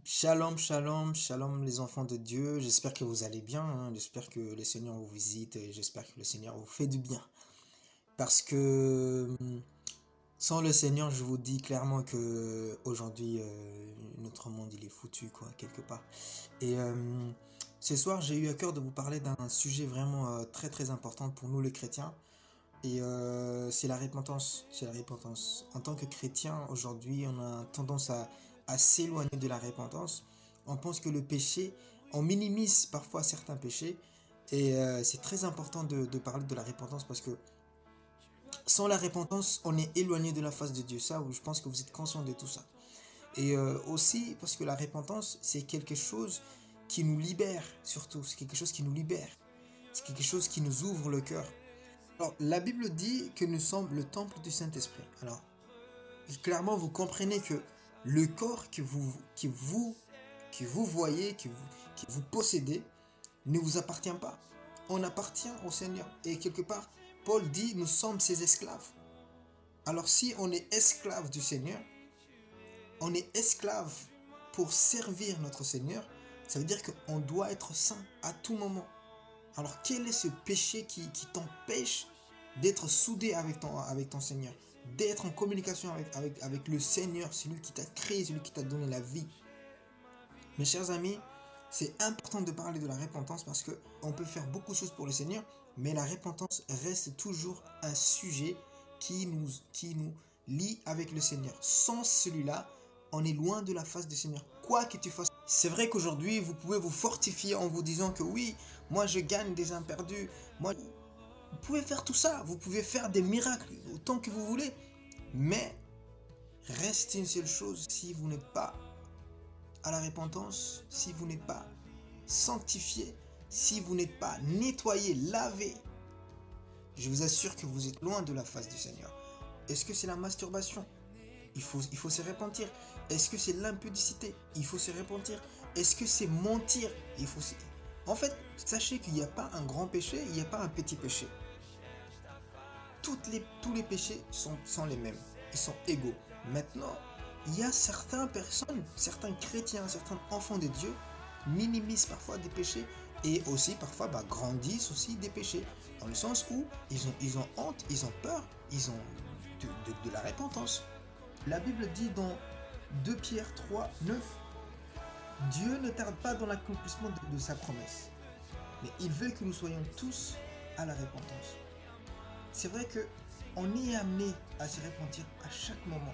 Shalom, shalom, shalom les enfants de Dieu. J'espère que vous allez bien, hein. J'espère que le Seigneur vous visite et j'espère que le Seigneur vous fait du bien. Parce que sans le Seigneur, je vous dis clairement que aujourd'hui notre monde il est foutu quoi, quelque part. Et ce soir, j'ai eu à cœur de vous parler d'un sujet vraiment très très important pour nous les chrétiens. Et c'est la repentance. C'est la repentance. En tant que chrétien, aujourd'hui, on a tendance à s'éloigner de la repentance. On pense que le péché, on minimise parfois certains péchés. Et c'est très important de parler de la repentance parce que sans la repentance, on est éloigné de la face de Dieu. Ça, je pense que vous êtes conscient de tout ça. Et aussi parce que la repentance, c'est quelque chose qui nous libère, surtout. C'est quelque chose qui nous libère. C'est quelque chose qui nous ouvre le cœur. Alors, la Bible dit que nous sommes le temple du Saint-Esprit. Alors, clairement, vous comprenez que le corps que vous voyez, que vous possédez, ne vous appartient pas. On appartient au Seigneur. Et quelque part, Paul dit, nous sommes ses esclaves. Alors, si on est esclave du Seigneur, on est esclave pour servir notre Seigneur, ça veut dire qu'on doit être saint à tout moment. Alors, quel est ce péché qui t'empêche d'être soudé avec ton Seigneur, d'être en communication avec le Seigneur, celui qui t'a créé, celui qui t'a donné la vie? Mes chers amis, c'est important de parler de la repentance parce qu'on peut faire beaucoup de choses pour le Seigneur, mais la repentance reste toujours un sujet qui nous lie avec le Seigneur. Sans celui-là, on est loin de la face du Seigneur. Quoi que tu fasses. C'est vrai qu'aujourd'hui, vous pouvez vous fortifier en vous disant que oui, moi je gagne des âmes perdues. Moi, vous pouvez faire tout ça. Vous pouvez faire des miracles autant que vous voulez. Mais reste une seule chose, si vous n'êtes pas à la repentance, si vous n'êtes pas sanctifié, si vous n'êtes pas nettoyé, lavé, je vous assure que vous êtes loin de la face du Seigneur. Est-ce que c'est la masturbation? Il faut se repentir. Est-ce que c'est l'impudicité? Il faut se repentir. Est-ce que c'est mentir? En fait, sachez qu'il n'y a pas un grand péché, il n'y a pas un petit péché. Tous les péchés sont les mêmes. Ils sont égaux. Maintenant, il y a certaines personnes, certains chrétiens, certains enfants de Dieu minimisent parfois des péchés et aussi parfois grandissent aussi des péchés. Dans le sens où ils ont honte, ils ont peur, ils ont de la repentance. La Bible dit dans 2 Pierre 3, 9, Dieu ne tarde pas dans l'accomplissement de sa promesse, mais il veut que nous soyons tous à la repentance. C'est vrai qu'on est amené à se repentir à chaque moment.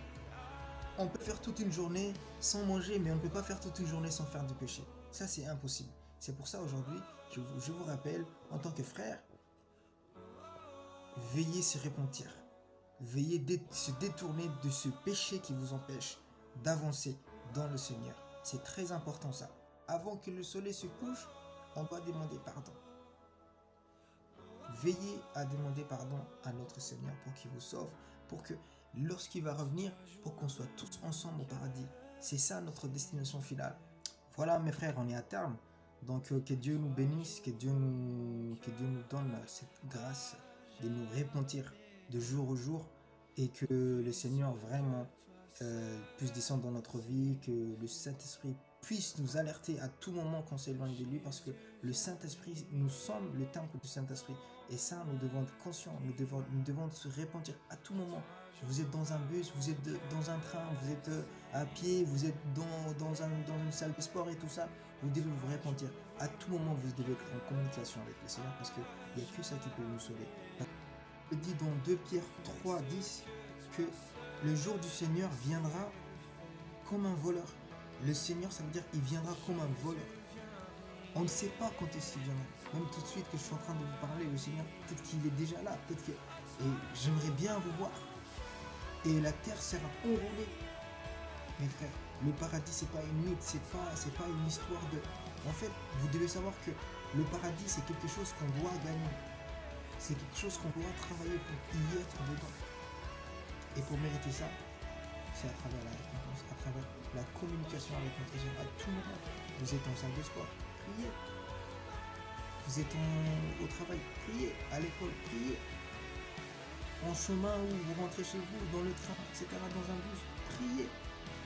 On peut faire toute une journée sans manger, mais on ne peut pas faire toute une journée sans faire du péché. Ça, c'est impossible. C'est pour ça aujourd'hui, je vous rappelle, en tant que frère, veillez se repentir. Veillez se détourner de ce péché qui vous empêche d'avancer dans le Seigneur. C'est très important ça. Avant que le soleil se couche, on doit demander pardon. Veillez à demander pardon à notre Seigneur pour qu'il vous sauve, pour que lorsqu'il va revenir, pour qu'on soit tous ensemble au paradis. C'est ça notre destination finale. Voilà mes frères, on est à terme. Donc que Dieu nous bénisse, que Dieu nous donne cette grâce de nous repentir de jour au jour et que le Seigneur vraiment puisse descendre dans notre vie, que le Saint-Esprit puisse nous alerter à tout moment qu'on s'éloigne de lui parce que le Saint-Esprit, nous sommes le temple du Saint-Esprit et ça nous devons être conscients, nous devons se repentir à tout moment. Vous êtes dans un bus, vous êtes dans un train, vous êtes à pied, vous êtes dans une salle de sport et tout ça, vous devez vous repentir. À tout moment, vous devez être en communication avec le Seigneur parce qu'il n'y a que ça qui peut nous sauver. Il dit dans 2 Pierre 3, 10 que le jour du Seigneur viendra comme un voleur. Le Seigneur, ça veut dire qu'il viendra comme un voleur. On ne sait pas quand est-ce qu'il viendra. Même tout de suite que je suis en train de vous parler, le Seigneur, peut-être qu'il est déjà là, et j'aimerais bien vous voir. Et la terre sera enroulée. Mes frères, le paradis, c'est pas une mythe, c'est pas une histoire de... En fait, vous devez savoir que le paradis, c'est quelque chose qu'on doit gagner. C'est quelque chose qu'on doit travailler pour y être dedans. Et pour mériter ça, c'est à travers la récompense, à travers la communication avec notre Seigneur à tout moment. Vous êtes en salle de sport, priez. Vous êtes au travail, priez. À l'école, priez. En chemin où vous rentrez chez vous, dans le train, etc., dans un bus, priez.